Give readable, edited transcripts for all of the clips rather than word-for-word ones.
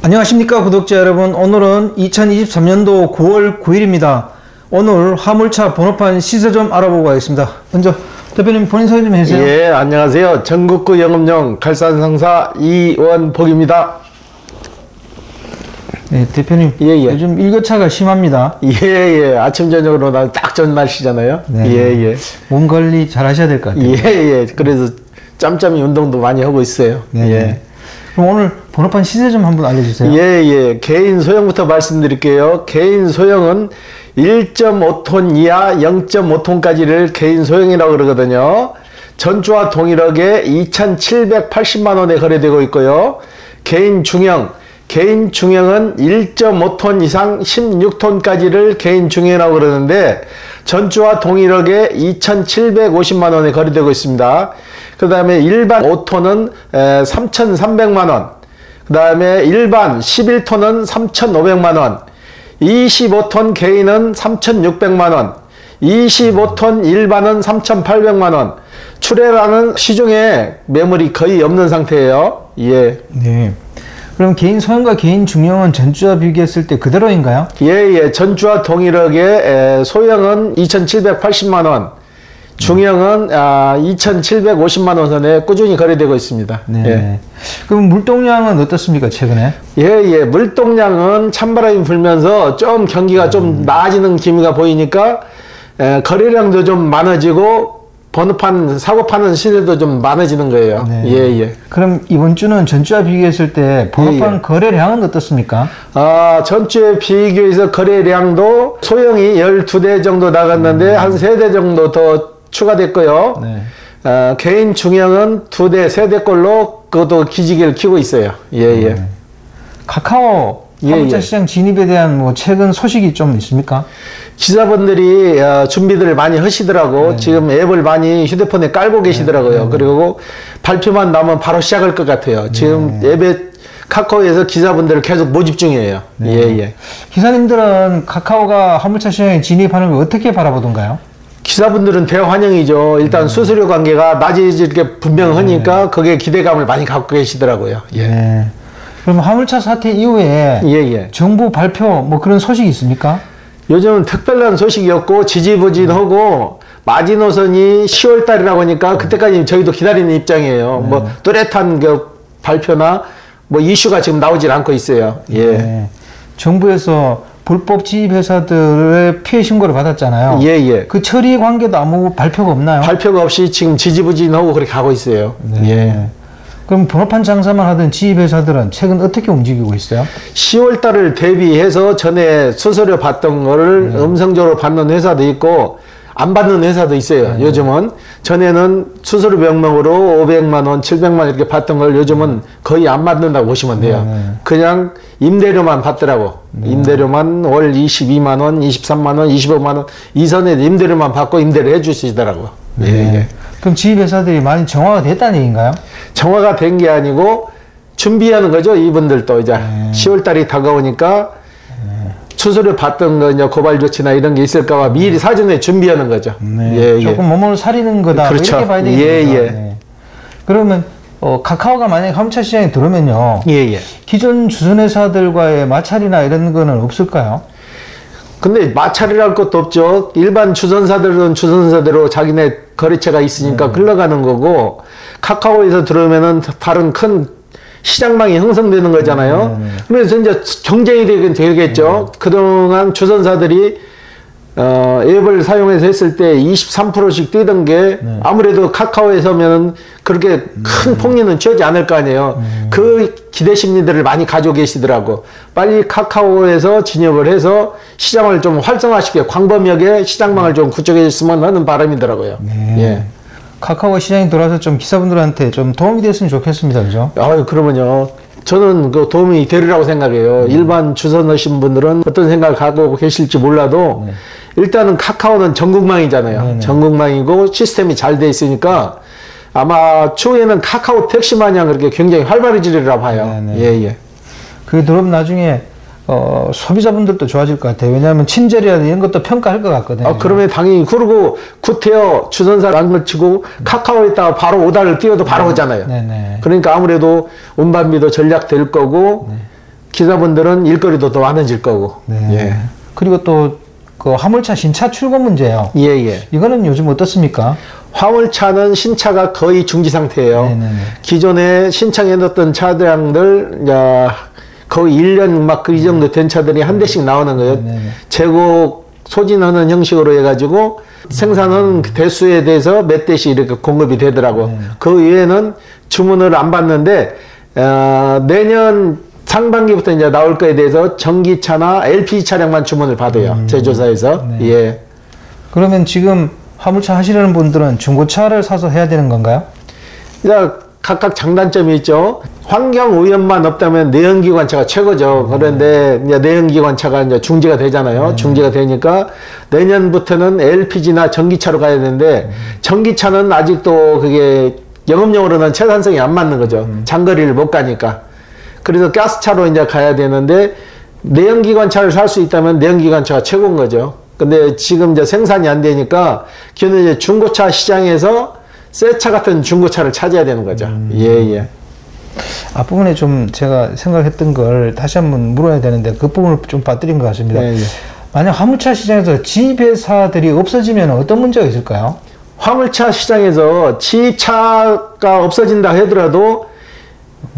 안녕하십니까 구독자 여러분. 오늘은 2023년도 9월 9일입니다. 오늘 화물차 번호판 시세 좀 알아보고 가겠습니다. 먼저 대표님 본인 소개 좀 해주세요. 예, 안녕하세요. 전국구 영업용 칼산상사 이원복입니다. 네, 대표님. 예. 요즘 일교차가 심합니다. 예. 아침 저녁으로 딱 좋은 날씨잖아요. 네. 예. 몸 관리 잘 하셔야 될 것 같아요. 예. 그래서 짬짬이 운동도 많이 하고 있어요. 네. 예. 그럼 오늘 번호판 시세 좀 한번 알려주세요. 예. 개인 소형부터 말씀드릴게요. 개인 소형은 1.5톤 이하 0.5톤까지를 개인 소형이라고 그러거든요. 전주와 동일하게 2,780만 원에 거래되고 있고요. 개인 중형, 개인 중형은 1.5톤 이상 16톤까지를 개인 중형이라고 그러는데 전주와 동일하게 2,750만 원에 거래되고 있습니다. 그 다음에 일반 5톤은 3,300만 원, 그 다음에 일반 11톤은 3,500만 원, 25톤 개인은 3,600만 원, 25톤 일반은 3,800만 원. 출애라는 시중에 매물이 거의 없는 상태예요. 예. 네. 그럼 개인 소형과 개인 중형은 전주와 비교했을 때 그대로인가요? 예. 전주와 동일하게 소형은 2,780만 원, 중형은 2,750만 원 선에 꾸준히 거래되고 있습니다. 네. 예. 그럼 물동량은 어떻습니까, 최근에? 예. 물동량은 찬바람이 불면서 좀 경기가 좀 나아지는 기미가 보이니까 거래량도 좀 많아지고 번호판 사고 파는 시세도 좀 많아지는 거예요. 네. 예. 그럼 이번 주는 전주와 비교했을 때 번호판 거래량은 어떻습니까? 전주에 비교해서 거래량도 소형이 12대 정도 나갔는데 한 3대 정도 더 추가됐고요. 네. 개인 중형은 2대, 3대꼴로 그것도 기지개를 켜고 있어요. 예. 카카오 화물차 시장 진입에 대한 뭐 최근 소식이 좀 있습니까? 기사분들이 준비들을 많이 하시더라고. 지금 앱을 많이 휴대폰에 깔고 계시더라고요. 그리고 발표만 나오면 바로 시작할 것 같아요. 지금 앱에 카카오에서 기사분들을 계속 모집 중이에요. 예. 기사님들은 카카오가 화물차 시장에 진입하는 걸 어떻게 바라보던가요? 기사분들은 대환영이죠. 일단 수수료 관계가 낮아질 게 분명하니까 그게 기대감을 많이 갖고 계시더라고요. 예. 그럼 화물차 사태 이후에 정부 발표 뭐 그런 소식이 있습니까? 요즘은 특별한 소식이 없고 지지부진하고 마지노선이 10월 달이라고 하니까 그때까지 저희도 기다리는 입장이에요. 뭐 뚜렷한 그 발표나 뭐 이슈가 지금 나오질 않고 있어요. 예. 정부에서 불법 지입 회사들의 피해 신고를 받았잖아요. 예. 그 처리 관계도 아무 발표가 없나요? 발표가 없이 지금 지지부진하고 그렇게 가고 있어요. 예. 그럼 번호판 장사만 하던 지입회사들은 최근 어떻게 움직이고 있어요? 10월 달을 대비해서 전에 수수료 받던 거를 음성적으로 받는 회사도 있고 안 받는 회사도 있어요. 요즘은. 전에는 수수료 명목으로 500만 원, 700만 원 이렇게 받던 걸 요즘은 거의 안 받는다고 보시면 돼요. 그냥 임대료만 받더라고. 임대료만 월 22만 원, 23만 원, 25만 원 이 선에 임대료만 받고 임대를 해 주시더라고요. 예. 그럼 지입회사들이 많이 정화가 됐다는 얘기인가요? 정화가 된 게 아니고 준비하는 거죠. 이분들도 이제 10월 달이 다가오니까 수수료 받던 거 이제 고발 조치나 이런 게 있을까봐 미리 사전에 준비하는 거죠. 조금 몸을 사리는 거다. 그렇죠. 이렇게 봐야 되겠네요. 그러면 카카오가 만약에 화물차 시장에 들어오면요. 기존 주선회사들과의 마찰이나 이런 거는 없을까요? 근데 마찰이랄 것도 없죠. 일반 주선사들은 주선사대로 자기네 거래처가 있으니까 흘러가는 거고 카카오에서 들어오면은 다른 큰 시장망이 형성되는 거잖아요. 그래서 이제 경쟁이 되겠죠. 그동안 주선사들이 앱을 사용해서 했을 때 23%씩 뛰던 게 아무래도 카카오에서 하면은 그렇게 큰 폭리는 취하지 않을 거 아니에요. 그 기대 심리들을 많이 가지고 계시더라고. 빨리 카카오에서 진입을 해서 시장을 좀 활성화시켜 광범위하게 시장망을 좀 구축해 줬으면 하는 바람이더라고요. 예. 카카오 시장에 들어와서 좀 기사분들한테 좀 도움이 됐으면 좋겠습니다. 그죠? 그러면요. 저는 그 도움이 되리라고 생각해요. 일반 주선하신 분들은 어떤 생각을 갖고 계실지 몰라도 일단은 카카오는 전국망이잖아요. 전국망이고 시스템이 잘 돼 있으니까 아마 추후에는 카카오 택시 마냥 그렇게 굉장히 활발해지리라 봐요. 그게 들어오면 나중에 소비자분들도 좋아질 것 같아요. 왜냐하면 친절이라든 이런 것도 평가할 것 같거든요. 그러면 당연히. 그리고 구태여 주선사를 안 걸치고 카카오에다가 바로 오다를 띄워도 바로 오잖아요. 그러니까 아무래도 운반비도 절약될 거고 기사분들은 일거리도 더 많아질 거고. 네. 예. 그리고 또 그 화물차 신차 출고 문제요. 예, 예. 이거는 요즘 어떻습니까? 화물차는 신차가 거의 중지 상태예요. 네네네. 기존에 신청해 놓던 차량들 거의 1년 막 이 정도 된 차들이 한 대씩 나오는 거예요. 네네. 재고 소진하는 형식으로 해가지고 생산은 대수에 대해서 몇 대씩 이렇게 공급이 되더라고. 네. 그 외에는 주문을 안 받는데 내년 상반기부터 이제 나올 거에 대해서 전기차나 LPG 차량만 주문을 받아요. 제조사에서. 네. 예. 그러면 지금 화물차 하시려는 분들은 중고차를 사서 해야 되는 건가요? 이제 각각 장단점이 있죠. 환경 오염만 없다면 내연기관차가 최고죠. 그런데 이제 내연기관차가 이제 중지가 되잖아요. 중지가 되니까 내년부터는 LPG나 전기차로 가야 되는데 전기차는 아직도 그게 영업용으로는 채산성이 안 맞는 거죠. 장거리를 못 가니까. 그래서 가스차로 이제 가야 되는데 내연기관차를 살 수 있다면 내연기관차가 최고인 거죠. 근데 지금 이제 생산이 안 되니까 기존에 이제 중고차 시장에서 새 차 같은 중고차를 찾아야 되는 거죠. 예, 예. 앞부분에 좀 제가 생각했던 걸 다시 한번 물어야 되는데 그 부분을 좀 빠뜨린 것 같습니다. 예, 예. 만약 화물차 시장에서 지배사들이 없어지면 어떤 문제가 있을까요? 화물차 시장에서 지입차가 없어진다 하더라도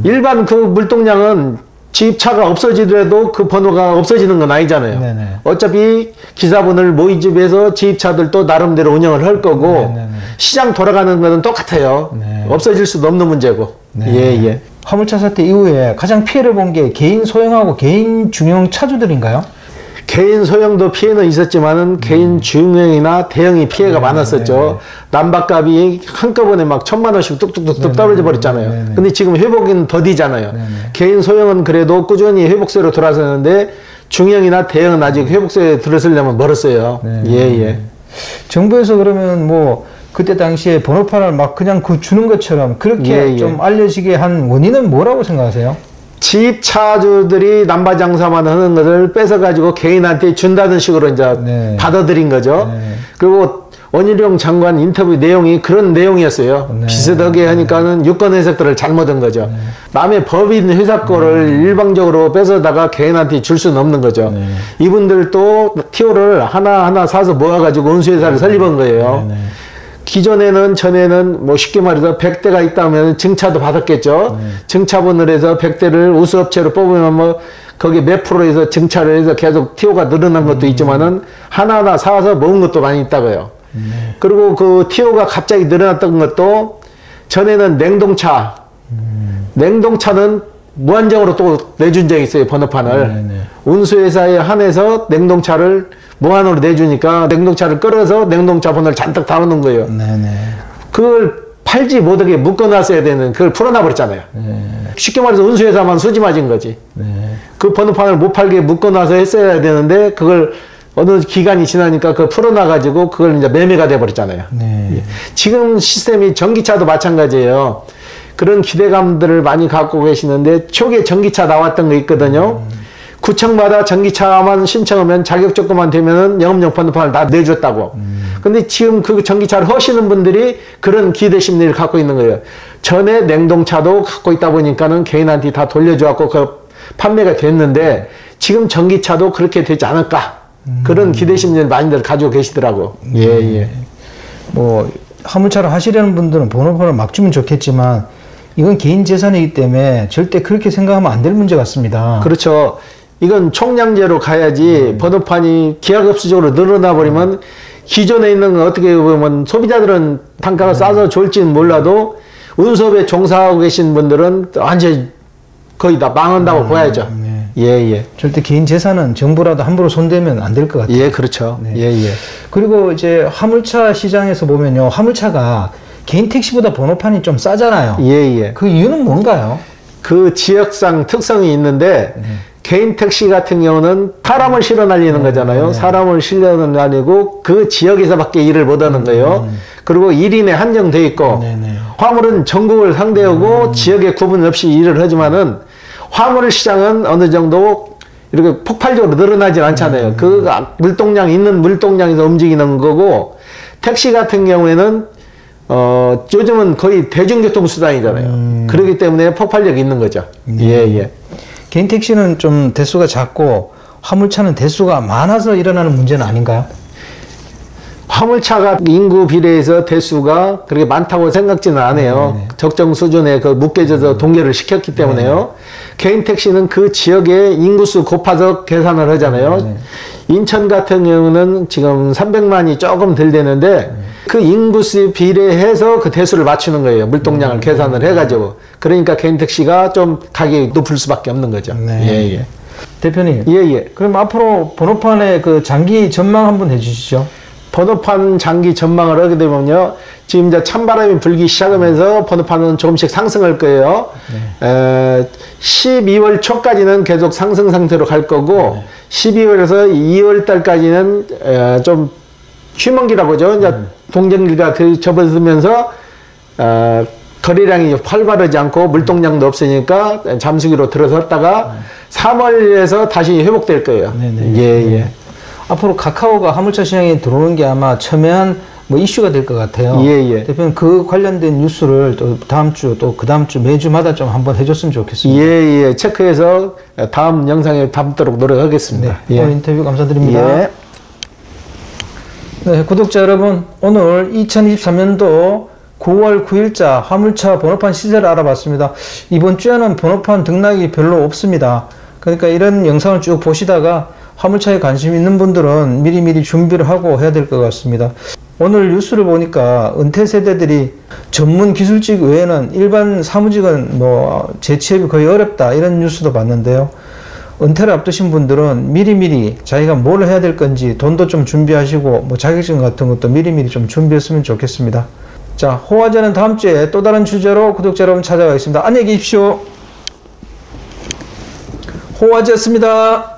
일반 그 물동량은 지입차가 없어지더라도 그 번호가 없어지는 건 아니잖아요. 네네. 어차피 기사분을 모집해서 지입차들도 나름대로 운영을 할 거고 네네네. 시장 돌아가는 것은 똑같아요. 네. 없어질 수도 없는 문제고. 네. 예, 예. 화물차 사태 이후에 가장 피해를 본 게 개인 소형하고 개인 중형 차주들인가요? 개인 소형도 피해는 있었지만은 개인 중형이나 대형이 피해가 많았었죠. 난방값이 한꺼번에 막 1,000만 원씩 뚝뚝뚝뚝 떨어져 버렸잖아요. 근데 지금 회복은 더디잖아요. 개인 소형은 그래도 꾸준히 회복세로 돌아서는데 중형이나 대형은 아직 회복세에 들어서려면 멀었어요. 예, 예. 정부에서 그러면 뭐 그때 당시에 번호판을 막 그냥 그 주는 것처럼 그렇게 예, 좀 알려지게 한 원인은 뭐라고 생각하세요? 지입차주들이 남바장사만 하는 것을 뺏어가지고 개인한테 준다는 식으로 이제 네. 받아들인 거죠. 네. 그리고 원희룡 장관 인터뷰 내용이 그런 내용이었어요. 네. 비슷하게 하니까는 유권 해석들을 잘못한 거죠. 남의 법인 회사 거를 일방적으로 뺏어다가 개인한테 줄 수는 없는 거죠. 이분들도 티오를 하나하나 사서 모아가지고 운수회사를 설립한 거예요. 기존에는 전에는 뭐 쉽게 말해서 100대가 있다면 증차도 받았겠죠. 증차분을 해서 100대를 우수업체로 뽑으면 뭐 거기 몇 프로에서 증차를 해서 계속 티오가 늘어난 것도 있지만은 하나하나 사서 모은 것도 많이 있다고요. 그리고 그 티오가 갑자기 늘어났던 것도 전에는 냉동차, 냉동차는 무한정으로 또 내준 적이 있어요. 번호판을. 운수회사에 한해서 냉동차를 무한으로 내주니까 냉동차를 끌어서 냉동차 번호를 잔뜩 달아놓은 거예요. 그걸 팔지 못하게 묶어놨어야 되는 그걸 풀어놔 버렸잖아요. 쉽게 말해서 운수회사만 수지 맞은 거지. 그 번호판을 못 팔게 묶어놔서 했어야 되는데 그걸 어느 기간이 지나니까 그걸 풀어놔가지고 그걸 이제 매매가 돼버렸잖아요. 지금 시스템이 전기차도 마찬가지예요. 그런 기대감들을 많이 갖고 계시는데 초기에 전기차 나왔던 거 있거든요. 구청마다 전기차만 신청하면 자격 조건만 되면은 영업용 번호판을 다 내줬다고. 근데 지금 그 전기차를 하시는 분들이 그런 기대 심리를 갖고 있는 거예요. 전에 냉동차도 갖고 있다 보니까는 개인한테 다 돌려줘갖고 그 판매가 됐는데 지금 전기차도 그렇게 되지 않을까. 그런 기대 심리를 많이들 가지고 계시더라고. 예, 예. 뭐 화물차를 하시려는 분들은 번호판을 막 주면 좋겠지만 이건 개인 재산이기 때문에 절대 그렇게 생각하면 안 될 문제 같습니다. 그렇죠. 이건 총량제로 가야지 번호판이 기하급수적으로 늘어나 버리면 기존에 있는 어떻게 보면 소비자들은 단가가 싸서 좋을지는 몰라도 운수업에 종사하고 계신 분들은 완전히 거의 다 망한다고 봐야죠. 예, 예. 절대 개인 재산은 정부라도 함부로 손대면 안 될 것 같아요. 예, 그렇죠. 예, 예. 그리고 이제 화물차 시장에서 보면요. 화물차가 개인 택시보다 번호판이 좀 싸잖아요. 예, 예. 그 이유는 뭔가요? 그 지역상 특성이 있는데 개인 택시 같은 경우는 사람을 실어 날리는 거잖아요. 사람을 실어 날리고 그 지역에서밖에 일을 못 하는 거예요. 그리고 1인에 한정돼 있고 화물은 전국을 상대하고 지역에 구분 없이 일을 하지만은 화물 시장은 어느 정도 이렇게 폭발적으로 늘어나진 않잖아요. 그 물동량 있는 물동량에서 움직이는 거고 택시 같은 경우에는 요즘은 거의 대중교통 수단이잖아요. 그렇기 때문에 폭발력이 있는 거죠. 예, 예. 개인 택시는 좀 대수가 작고 화물차는 대수가 많아서 일어나는 문제는 아닌가요? 화물차가 인구 비례해서 대수가 그렇게 많다고 생각지는 않아요. 네네. 적정 수준에 그 묶여져서 동결을 시켰기 때문에요. 개인 택시는 그 지역의 인구수 곱해서 계산을 하잖아요. 네네. 인천 같은 경우는 지금 300만이 조금 덜 되는데 그 인구수 비례해서 그 대수를 맞추는 거예요. 물동량을 계산을 해가지고. 그러니까 개인 택시가 좀 가격이 높을 수밖에 없는 거죠. 네. 예, 예. 대표님. 예, 예. 그럼 앞으로 번호판의 그 장기 전망 한번 해주시죠. 번호판 장기 전망을 하게 되면요. 지금 이제 찬바람이 불기 시작하면서 번호판은 조금씩 상승할 거예요. 12월 초까지는 계속 상승 상태로 갈 거고, 12월에서 2월 달까지는 좀 휴먼기라고 하죠. 이제 동전기가 접어들면서 거래량이 활발하지 않고 물동량도 없으니까 잠수기로 들어섰다가 3월에서 다시 회복될 거예요. 네네. 예, 예. 앞으로 카카오가 화물차 시장에 들어오는 게 아마 첨예한 뭐 이슈가 될 것 같아요. 예, 예. 대표님 그 관련된 뉴스를 또 다음 주 또 그 다음 주 매주마다 좀 한번 해줬으면 좋겠습니다. 예, 예. 체크해서 다음 영상에 담도록 노력하겠습니다. 네, 오늘 인터뷰 감사드립니다. 예. 네, 구독자 여러분, 오늘 2023년도 9월 9일자 화물차 번호판 시세를 알아봤습니다. 이번 주에는 번호판 등락이 별로 없습니다. 그러니까 이런 영상을 쭉 보시다가 화물차에 관심 있는 분들은 미리미리 준비를 하고 해야 될 것 같습니다. 오늘 뉴스를 보니까 은퇴 세대들이 전문 기술직 외에는 일반 사무직은 뭐 재취업이 거의 어렵다 이런 뉴스도 봤는데요. 은퇴를 앞두신 분들은 미리미리 자기가 뭘 해야 될 건지 돈도 좀 준비하시고 뭐 자격증 같은 것도 미리미리 좀 준비했으면 좋겠습니다. 자, 호화제는 다음 주에 또 다른 주제로 구독자 여러분 찾아가겠습니다. 안녕히 계십시오. 호화제였습니다.